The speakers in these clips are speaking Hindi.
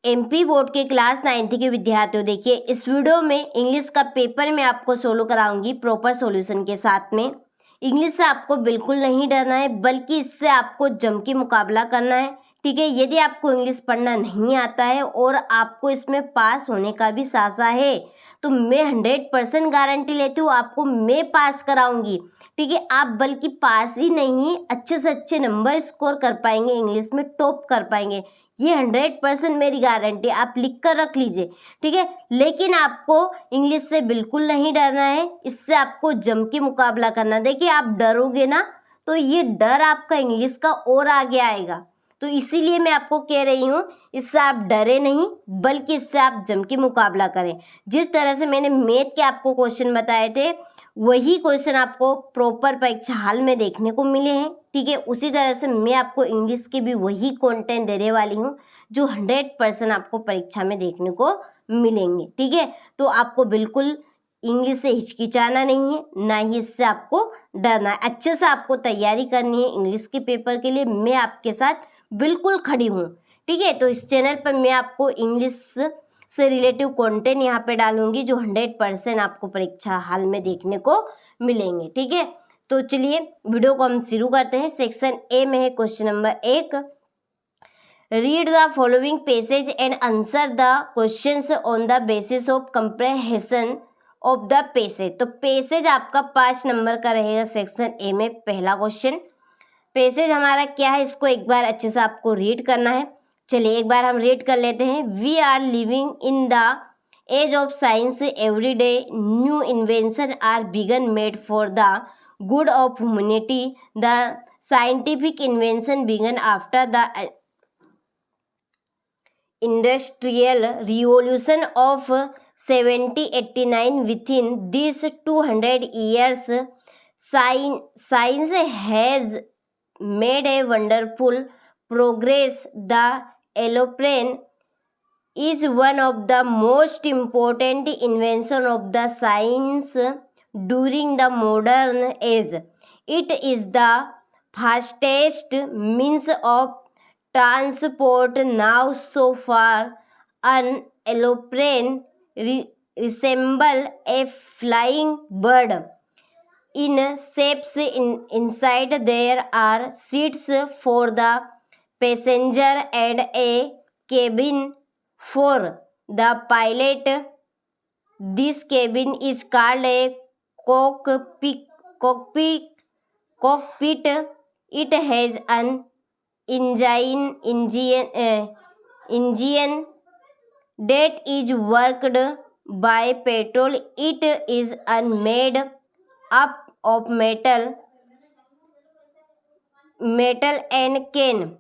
एमपी बोर्ड के क्लास 9th के विद्यार्थियों, देखिए इस वीडियो में इंग्लिश का पेपर मैं आपको सोल्व कराऊंगी प्रॉपर सॉल्यूशन के साथ में। इंग्लिश से आपको बिल्कुल नहीं डरना है, बल्कि इससे आपको जम के मुकाबला करना है। ठीक है, यदि आपको इंग्लिश पढ़ना नहीं आता है और आपको इसमें पास होने का भी सासा है, तो मैं 100% गारंटी लेती हूँ आपको मैं पास कराऊंगी। ठीक है, आप बल्कि पास ही नहीं, अच्छे से अच्छे नंबर स्कोर कर पाएंगे, इंग्लिश में टॉप कर पाएंगे। ये 100% मेरी गारंटी, आप लिख कर रख लीजिए। ठीक है, लेकिन आपको इंग्लिश से बिल्कुल नहीं डरना है, इससे आपको जम के मुकाबला करना। देखिए आप डरोगे ना तो ये डर आपका इंग्लिश का और आगे आएगा, तो इसीलिए मैं आपको कह रही हूँ इससे आप डरे नहीं, बल्कि इससे आप जम के मुकाबला करें। जिस तरह से मैंने मैथ के आपको क्वेश्चन बताए थे, वही क्वेश्चन आपको प्रॉपर परीक्षा हाल में देखने को मिले हैं। ठीक है, उसी तरह से मैं आपको इंग्लिश के भी वही कंटेंट देने वाली हूँ जो 100% आपको परीक्षा में देखने को मिलेंगे। ठीक है, तो आपको बिल्कुल इंग्लिश से हिचकिचाना नहीं है, ना ही इससे आपको डरना है। अच्छे से आपको तैयारी करनी है इंग्लिश के पेपर के लिए, मैं आपके साथ बिल्कुल खड़ी हूँ। ठीक है, तो इस चैनल पर मैं आपको इंग्लिश से रिलेटिव कंटेंट यहाँ पे डालूंगी जो 100% आपको परीक्षा हाल में देखने को मिलेंगे। ठीक है, तो चलिए वीडियो को हम शुरू करते हैं। सेक्शन ए में है question number 1, read the following passage and answer the questions on the basis of comprehension of the passage. तो पैसेज आपका 5 नंबर का रहेगा सेक्शन ए में। पहला क्वेश्चन, पैसेज हमारा क्या है, इसको एक बार अच्छे से आपको रीड करना है। चलिए एक बार हम रीड कर लेते हैं। We are living in the age of science, every day new invention are बिगन made for the good of humanity, the scientific invention began after the industrial revolution of 1789. Within these 200 years, science has made a wonderful progress. The aeroplane is one of the most important invention of the science during the modern age. It is the fastest means of transport now. So far, an aeroplane resemble a flying bird in shapes. Inside there are seats for the passenger and a cabin for the pilot. This cabin is called a cockpit. It has an engine that is worked by petrol. It is made up of metal and can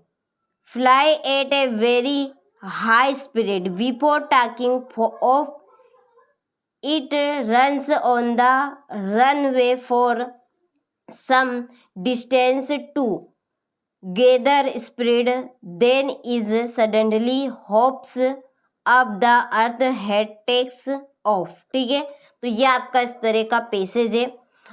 fly at a very high speed. Before talking of it runs on the runway for some distance to gather speed, then is suddenly hops up the earth head takes off. ठीक है, तो ये आपका इस तरह का पैसेज है।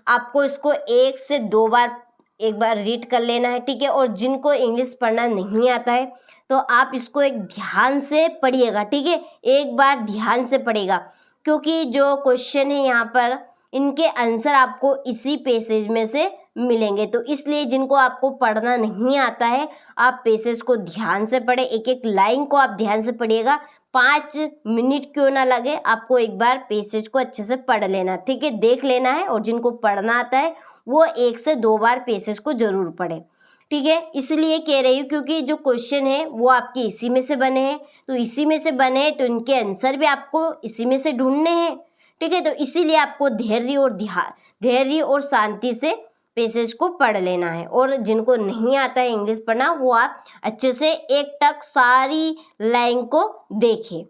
आपको इसको 1 से 2 बार एक बार रीड कर लेना है। ठीक है, और जिनको इंग्लिश पढ़ना नहीं आता है तो आप इसको एक ध्यान से पढ़िएगा। ठीक है, एक बार ध्यान से पढ़िएगा, क्योंकि जो क्वेश्चन है यहाँ पर इनके आंसर आपको इसी पैसेज में से मिलेंगे। तो इसलिए जिनको आपको पढ़ना नहीं आता है आप पैसेज को ध्यान से पढ़े, एक एक लाइन को आप ध्यान से पढ़िएगा। 5 मिनट क्यों ना लगे, आपको एक बार पैसेज को अच्छे से पढ़ लेना। ठीक है, देख लेना है, और जिनको पढ़ना आता है वो 1 से 2 बार पैसेज को जरूर पढ़े। ठीक है, इसलिए कह रही हूँ क्योंकि जो क्वेश्चन है वो आपके इसी में से बने हैं, तो इसी में से बने हैं तो इनके आंसर भी आपको इसी में से ढूंढने हैं। ठीक है, तो इसीलिए आपको धैर्य और शांति से पैसेज को पढ़ लेना है। और जिनको नहीं आता है इंग्लिश पढ़ना वो आप अच्छे से एक टक सारी लाइन को देखें।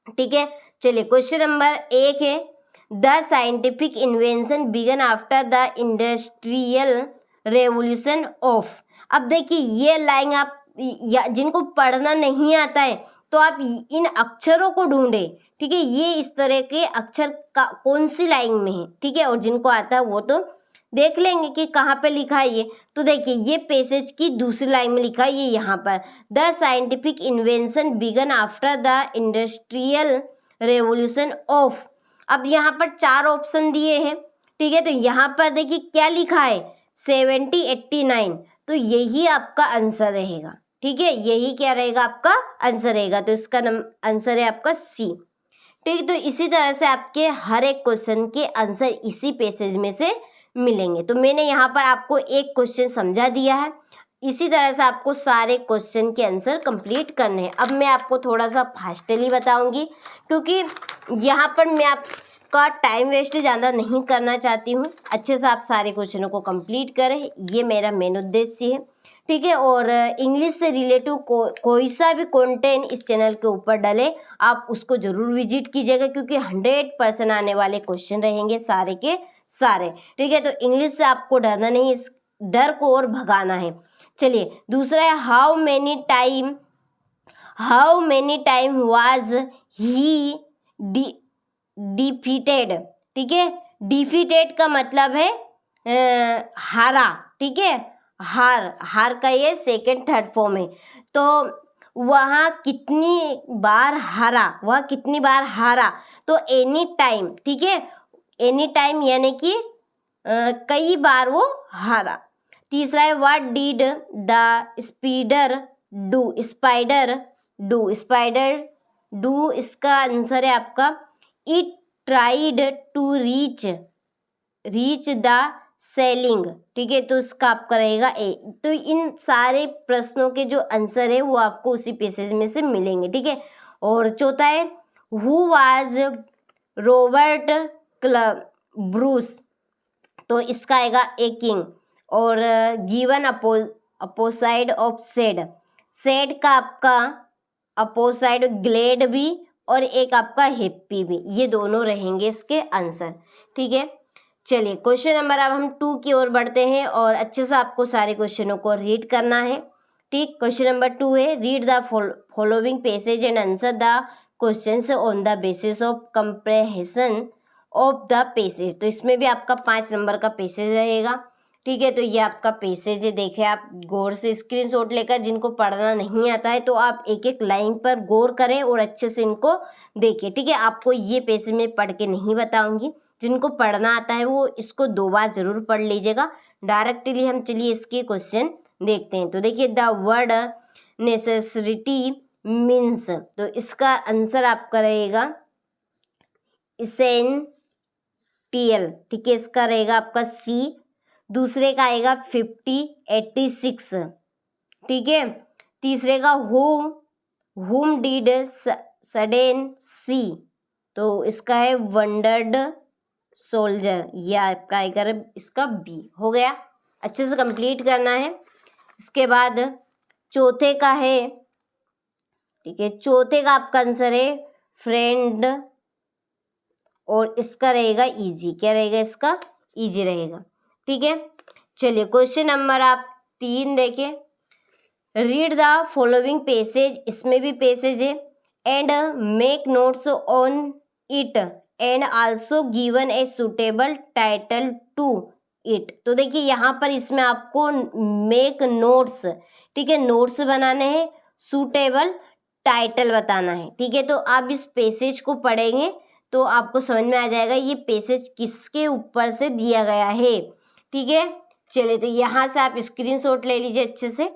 ठीक है, चलिए क्वेश्चन नंबर 1 है, the scientific invention began after the industrial revolution of. अब देखिए ये लाइन आप जिनको पढ़ना नहीं आता है तो आप इन अक्षरों को ढूंढे। ठीक है, ये इस तरह के अक्षर का कौन सी लाइन में है। ठीक है, और जिनको आता है वो तो देख लेंगे कि कहाँ पे लिखा है ये। तो देखिए ये पैसेज की दूसरी लाइन में लिखा है, ये यहाँ पर, the scientific invention began after the industrial revolution of. अब यहाँ पर 4 ऑप्शन दिए हैं, ठीक है। तो यहाँ पर देखिए क्या लिखा है, 1789। तो यही आपका आंसर रहेगा, ठीक है। यही क्या रहेगा, आपका आंसर रहेगा। तो इसका आंसर है आपका सी, ठीक। तो इसी तरह से आपके हर एक क्वेश्चन के आंसर इसी पैसेज में से मिलेंगे। तो मैंने यहाँ पर आपको एक क्वेश्चन समझा दिया है, इसी तरह से आपको सारे क्वेश्चन के आंसर कंप्लीट करने हैं। अब मैं आपको थोड़ा सा फास्टली बताऊंगी, क्योंकि यहाँ पर मैं आपका टाइम वेस्ट ज़्यादा नहीं करना चाहती हूँ। अच्छे से आप सारे क्वेश्चनों को कंप्लीट करें, ये मेरा मेन उद्देश्य है, ठीक है। और इंग्लिश से रिलेटिव कोई सा भी कंटेंट इस चैनल के ऊपर डले, आप उसको ज़रूर विजिट कीजिएगा, क्योंकि 100% आने वाले क्वेश्चन रहेंगे सारे के सारे, ठीक है। तो इंग्लिश से आपको डरना नहीं, इस डर को और भगाना है। चलिए दूसरा है, how many time was he defeated, ठीक है। डिफीटेड का मतलब है हारा, ठीक है। हार का ये सेकंड थर्ड फॉर्म है। तो वहाँ कितनी बार हारा, तो एनी टाइम, ठीक है। एनी टाइम यानी कि कई बार वो हारा। तीसरा है, what did the spider do, इसका आंसर है आपका, it tried to reach the ceiling, ठीक है। तो इसका आपका रहेगा ए। तो इन सारे प्रश्नों के जो आंसर है वो आपको उसी पैसेज में से मिलेंगे, ठीक है। और चौथा है, हु वाज रॉबर्ट ब्रूस, तो इसका आएगा ए किंग। और गिवन अपोसाइड ऑफ सेड का आपका अपोसाइड ग्लेड भी, और एक आपका हैप्पी भी, ये दोनों रहेंगे इसके आंसर, ठीक है। चलिए क्वेश्चन नंबर, अब हम 2 की ओर बढ़ते हैं, और अच्छे से आपको सारे क्वेश्चनों को रीड करना है, ठीक। क्वेश्चन नंबर 2 है, read the following passage and answer the questions on the basis of comprehension of the passage. तो इसमें भी आपका 5 नंबर का पैसेज रहेगा, ठीक है। तो ये आपका पैसेज है, देखे आप गौर से स्क्रीनशॉट लेकर, जिनको पढ़ना नहीं आता है तो आप एक एक लाइन पर गौर करें और अच्छे से इनको देखिए, ठीक है। आपको ये पैसेज में पढ़ के नहीं बताऊंगी, जिनको पढ़ना आता है वो इसको 2 बार जरूर पढ़ लीजिएगा। डायरेक्टली हम चलिए इसके क्वेश्चन देखते हैं। तो देखिए, द वर्ड नेसेसिटी मीन्स, तो इसका आंसर आपका रहेगा इसेंटियल, ठीक है। इसका रहेगा आपका सी। दूसरे का आएगा 86, ठीक है। तीसरे का होम डिड सडन सी, तो इसका है वंडर्ड सोल्जर, ये आपका आएगा इसका बी। हो गया, अच्छे से कंप्लीट करना है। इसके बाद चौथे का है, ठीक है। चौथे का आपका आंसर है फ्रेंड, और इसका रहेगा इजी, क्या रहेगा इसका, इजी रहेगा, ठीक है। चलिए क्वेश्चन नंबर आप 3 देखें, रीड द फॉलोइंग पैसेज, इसमें भी पैसेज है, and make notes on it and also given a suitable title to it. तो देखिए यहाँ पर इसमें आपको मेक नोट्स, ठीक है, नोट्स बनाने हैं, सूटेबल टाइटल बताना है, ठीक है। तो आप इस पैसेज को पढ़ेंगे तो आपको समझ में आ जाएगा ये पैसेज किसके ऊपर से दिया गया है, ठीक है। चलिए तो यहाँ से आप स्क्रीनशॉट ले लीजिए अच्छे से,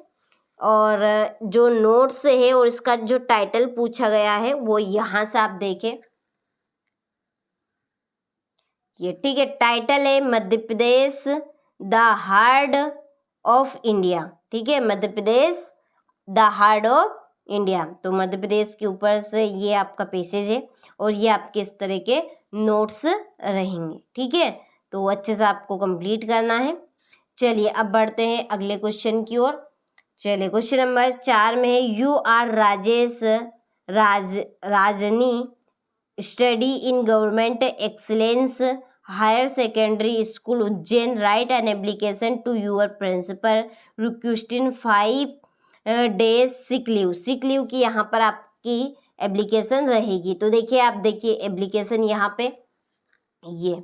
और जो नोट्स है और इसका जो टाइटल पूछा गया है वो यहाँ से आप देखें, ये, ठीक है। टाइटल है Madhya Pradesh the heart of India, ठीक है। Madhya Pradesh the heart of India, तो मध्य प्रदेश के ऊपर से ये आपका पैसेज है, और ये आपके इस तरह के नोट्स रहेंगे, ठीक है। तो अच्छे से आपको कंप्लीट करना है। चलिए अब बढ़ते हैं अगले क्वेश्चन की ओर। चलिए क्वेश्चन नंबर 4 में है, you are Rajni study in government excellence higher secondary school Ujjain, write an application to your principal requesting 5 days sick leave की यहाँ पर आपकी एप्लीकेशन रहेगी। तो देखिए आप देखिए एप्लीकेशन यहाँ पे, ये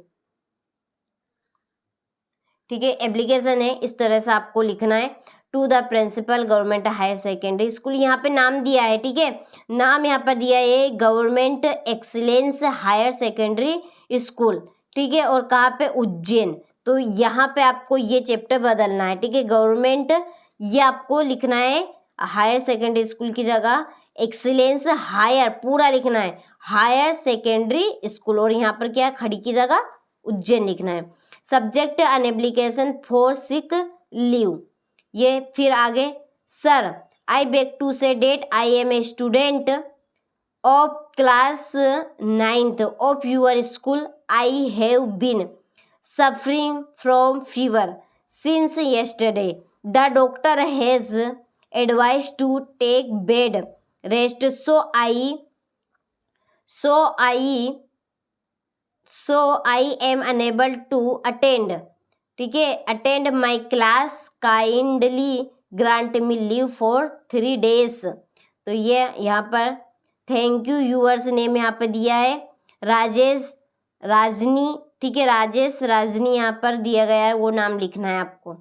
ठीक है, एप्लीकेशन है, इस तरह से आपको लिखना है। To the principal government higher secondary school, यहाँ पे नाम दिया है, ठीक है, नाम यहाँ पर दिया है government excellence higher secondary school, ठीक है, और कहाँ पे, उज्जैन। तो यहाँ पे आपको ये चैप्टर बदलना है, ठीक है, गवर्नमेंट ये आपको लिखना है हायर सेकेंडरी स्कूल की जगह एक्सीलेंस हायर पूरा लिखना है, हायर सेकेंडरी स्कूल, और यहाँ पर क्या, खड़ी की जगह उज्जैन लिखना है। Subject an application for sick leave, ये फिर आगे, sir I beg to say that I am a student of class 9th of your school, I have been suffering from fever since yesterday, the doctor has advise to take bed rest, so I am unable to attend, ठीक है, attend my class, kindly grant me leave for 3 days। तो ये यहाँ पर थैंक यू, यूअर्स नेम यहाँ पर दिया है राजेश राजनी, ठीक है, राजेश राजनी यहाँ पर दिया गया है, वो नाम लिखना है आपको।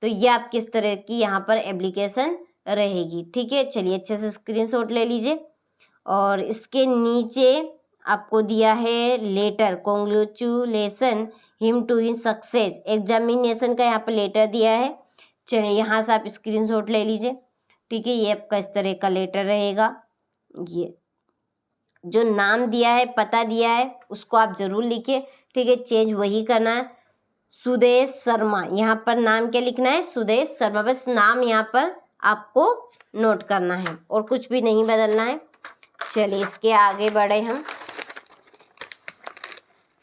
तो ये आप किस तरह की यहाँ पर एप्लीकेशन रहेगी, ठीक है। चलिए अच्छे से स्क्रीनशॉट ले लीजिए, और इसके नीचे आपको दिया है letter, congratulation him to his success examination का यहाँ पर लेटर दिया है। चलिए यहाँ से आप स्क्रीनशॉट ले लीजिए, ठीक है, ये आपका इस तरह का लेटर रहेगा। ये जो नाम दिया है, पता दिया है, उसको आप जरूर लिखिए, ठीक है, चेंज वही करना है, सुदेश शर्मा, यहाँ पर नाम क्या लिखना है, सुदेश शर्मा, बस नाम यहाँ पर आपको नोट करना है और कुछ भी नहीं बदलना है। चलिए इसके आगे बढ़े हम,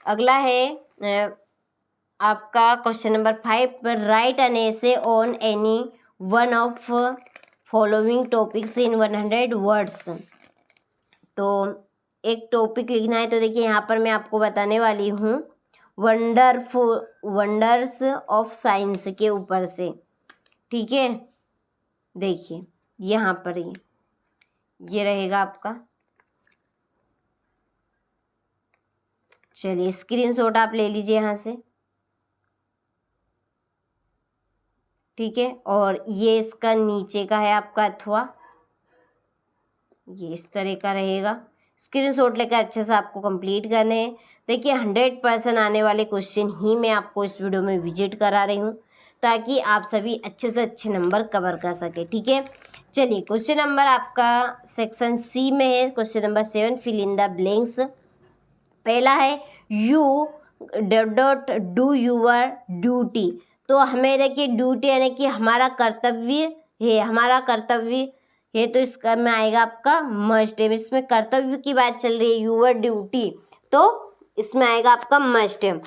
अगला है आपका क्वेश्चन नंबर 5 पर, right an essay on any one of following topics in 100 words. तो एक टॉपिक लिखना है, तो देखिए यहाँ पर मैं आपको बताने वाली हूँ वंडर्स ऑफ साइंस के ऊपर से, ठीक है। देखिए यहाँ पर ये रहेगा आपका, चलिए स्क्रीनशॉट आप ले लीजिए यहाँ से, ठीक है, और ये इसका नीचे का है आपका अथवा, ये इस तरह का रहेगा। स्क्रीनशॉट लेकर अच्छे से आपको कंप्लीट करने हैं। देखिए 100% आने वाले क्वेश्चन ही मैं आपको इस वीडियो में विजिट करा रही हूँ, ताकि आप सभी अच्छे से अच्छे नंबर कवर कर सके, ठीक है। चलिए क्वेश्चन नंबर आपका सेक्शन सी में है, question number 7, fill in the blanks. पहला है you dot do your duty. तो हमें देखिए ड्यूटी यानी कि हमारा कर्तव्य है, हमारा कर्तव्य है, तो इसका में आएगा आपका मस्ट है। इसमें कर्तव्य की बात चल रही है, यूअर ड्यूटी, तो इसमें आएगा आपका मस्ट है।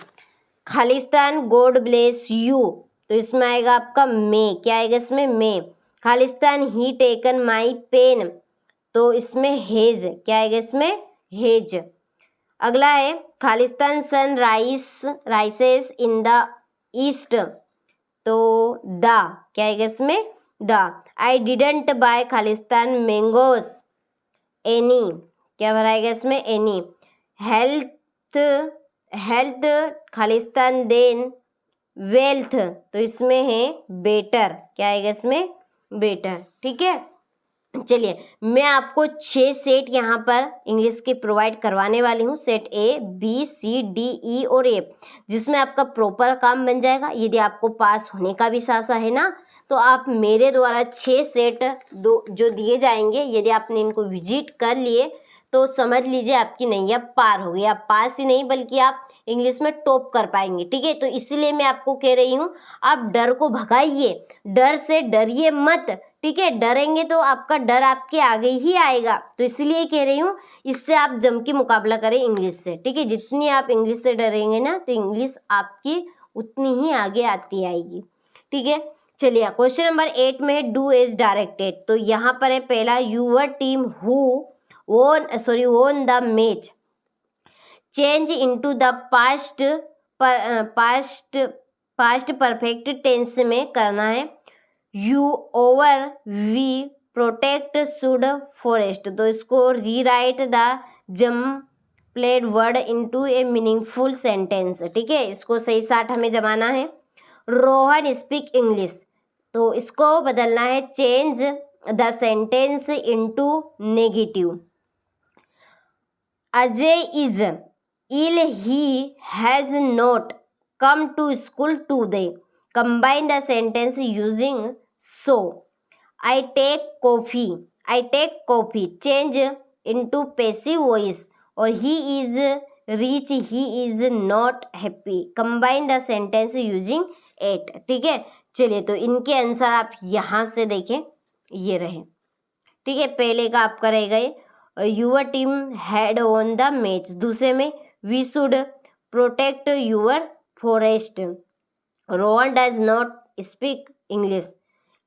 खालिस्तान गॉड ब्लेस यू, तो इसमें आएगा आपका मे, क्या आएगा इसमें मे। खालिस्तान ही टेकन माई पेन, तो इसमें हेज, क्या आएगा इसमें हेज। अगला है खालिस्तान sun rises in the east, तो द, क्या आएगा इसमें द। आई डिडंट बाय खालिस्तान मैंगोस एनी, क्या भराएगा इसमें एनी। हेल्थ खालिस्तान देन वेल्थ, तो इसमें है बेटर, क्या आएगा इसमें बेटर, ठीक है। चलिए मैं आपको 6 सेट यहाँ पर इंग्लिश के प्रोवाइड करवाने वाली हूँ, set A B C D E और ए, जिसमें आपका प्रॉपर काम बन जाएगा। यदि आपको पास होने का भी सासा है ना, तो आप मेरे द्वारा 6 सेट जो दिए जाएंगे, यदि आपने इनको विजिट कर लिए तो समझ लीजिए आपकी नैया पार हो गई। आप पास ही नहीं बल्कि आप इंग्लिश में टॉप कर पाएंगे, ठीक है। तो इसलिए मैं आपको कह रही हूँ, आप डर को भगाइए, डर से डरिए मत, ठीक है। डरेंगे तो आपका डर आपके आगे ही आएगा, तो इसलिए कह रही हूँ इससे आप जम के मुकाबला करें इंग्लिश से, ठीक है। जितनी आप इंग्लिश से डरेंगे ना, तो इंग्लिश आपकी उतनी ही आगे आती आएगी, ठीक है। चलिए क्वेश्चन नंबर 8 में है डू एज डायरेक्टेड। तो यहाँ पर है पहला, your team who won the match, change into the past perfect tense में करना है। You over we protect should forest, तो इसको rewrite the jumbled word into a meaningful sentence, ठीक है। इसको सही साठ हमें जमाना है। रोहन स्पीक इंग्लिश, तो इसको बदलना है, change the sentence into negative. Ajay is ill, he has not come to school today, combine the sentence using so. I take coffee, change into passive voice, और he is rich, he is not happy, combine the sentence using yet. ठीक है, चलिए तो इनके आंसर आप यहाँ से देखें, ये रहे। ठीक है, पहले का आपका रहेगा ये, your team had won the match. दूसरे में we should protect your forest. Rohan does not speak English.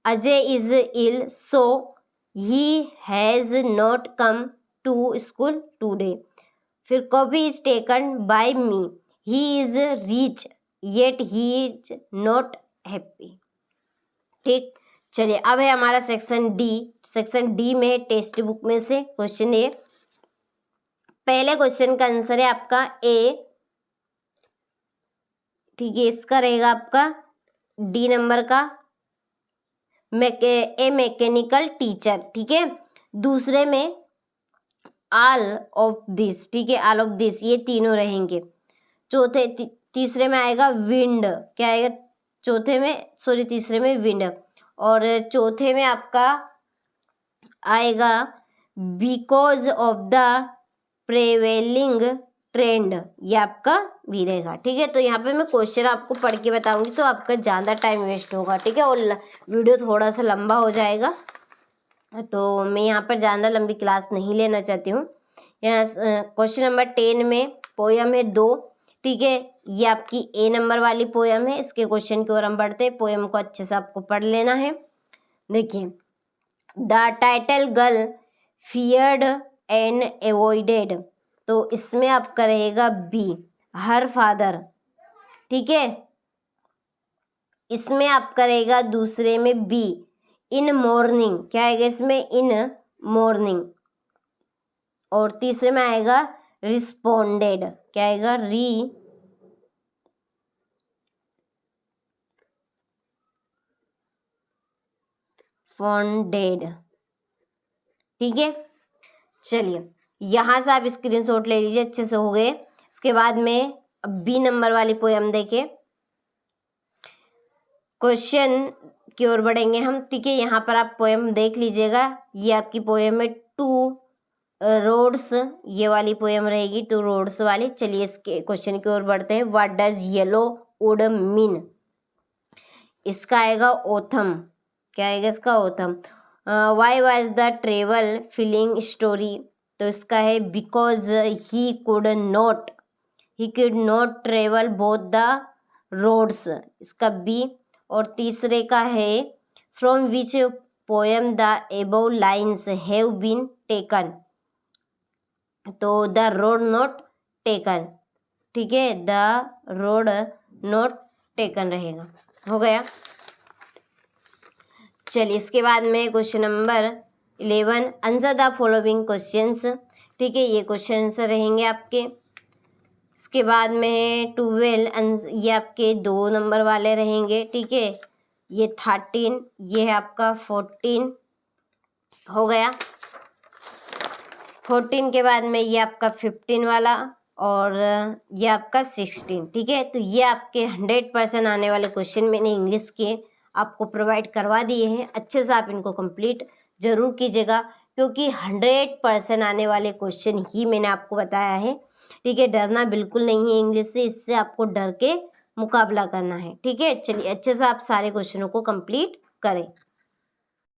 Ajay is ill, so he has not come to school today. फिर coffee is taken by me, he is rich yet he is not happy. ठीक, चलिए अब है हमारा सेक्शन डी। सेक्शन डी में टेक्स्ट बुक में से क्वेश्चन ए। पहले क्वेश्चन का आंसर है आपका ए। ठीक है, इसका रहेगा आपका डी नंबर का, ए मैकेनिकल टीचर। ठीक है, दूसरे में ऑल ऑफ दिस। ठीक है, ऑल ऑफ दिस, ये तीनों रहेंगे। चौथे तीसरे में आएगा विंड, क्या आएगा चौथे में, सॉरी तीसरे में विंड, और चौथे में आपका आएगा बिकॉज ऑफ द प्रेवेलिंग ट्रेंड, ये आपका भी रहेगा। ठीक है, तो यहाँ पे मैं क्वेश्चन आपको पढ़ के बताऊंगी तो आपका ज़्यादा टाइम वेस्ट होगा। ठीक है, और वीडियो थोड़ा सा लंबा हो जाएगा, तो मैं यहाँ पर ज़्यादा लंबी क्लास नहीं लेना चाहती हूँ। यहाँ क्वेश्चन नंबर 10 में पोयम है 2। ठीक है, ये आपकी ए नंबर वाली पोयम है। इसके क्वेश्चन की ओर हम बढ़ते हैं, पोयम को अच्छे से आपको पढ़ लेना है। देखिए, the title girl feared and avoided, तो इसमें आपका रहेगा बी, हर फादर। ठीक है, इसमें आपका रहेगा दूसरे में बी, इन मॉर्निंग, क्या आएगा इसमें, इन मॉर्निंग, और तीसरे में आएगा रिस्पोंडेड, क्या आएगा, रिस्पोंडेड। ठीक है, चलिए यहाँ से आप स्क्रीनशॉट ले लीजिए, अच्छे से हो गए। इसके बाद में अब बी नंबर वाली पोयम देखें, क्वेश्चन की ओर बढ़ेंगे हम। ठीक है, यहाँ पर आप पोयम देख लीजिएगा, ये आपकी पोयम है 2 रोड्स, ये वाली पोयम रहेगी 2 रोड्स वाली। चलिए इसके क्वेश्चन की ओर बढ़ते हैं। What does yellow wood mean, इसका आएगा ओथम, क्या आएगा इसका, autumn. Why was the travel feeling story, तो इसका है because he could not travel both the roads, इसका बी। और तीसरे का है from which poem the above lines have been taken, तो द रोड नॉट टेकन। ठीक है, द रोड नॉट टेकन रहेगा, हो गया। चलिए इसके बाद में question number 11, answer the following questions. ठीक है, ये क्वेश्चंस रहेंगे आपके। इसके बाद में है 12, ये आपके 2 नंबर वाले रहेंगे। ठीक है, ये 13, ये है आपका 14, हो गया। 14 के बाद में ये आपका 15 वाला, और ये आपका 16। ठीक है, तो ये आपके 100% आने वाले क्वेश्चन मैंने इंग्लिश के आपको प्रोवाइड करवा दिए हैं। अच्छे से आप इनको कंप्लीट ज़रूर कीजिएगा, क्योंकि 100% आने वाले क्वेश्चन ही मैंने आपको बताया है। ठीक है, डरना बिल्कुल नहीं है इंग्लिश से, इससे आपको डर के मुकाबला करना है। ठीक है, चलिए अच्छे से आप सारे क्वेश्चनों को कंप्लीट करें।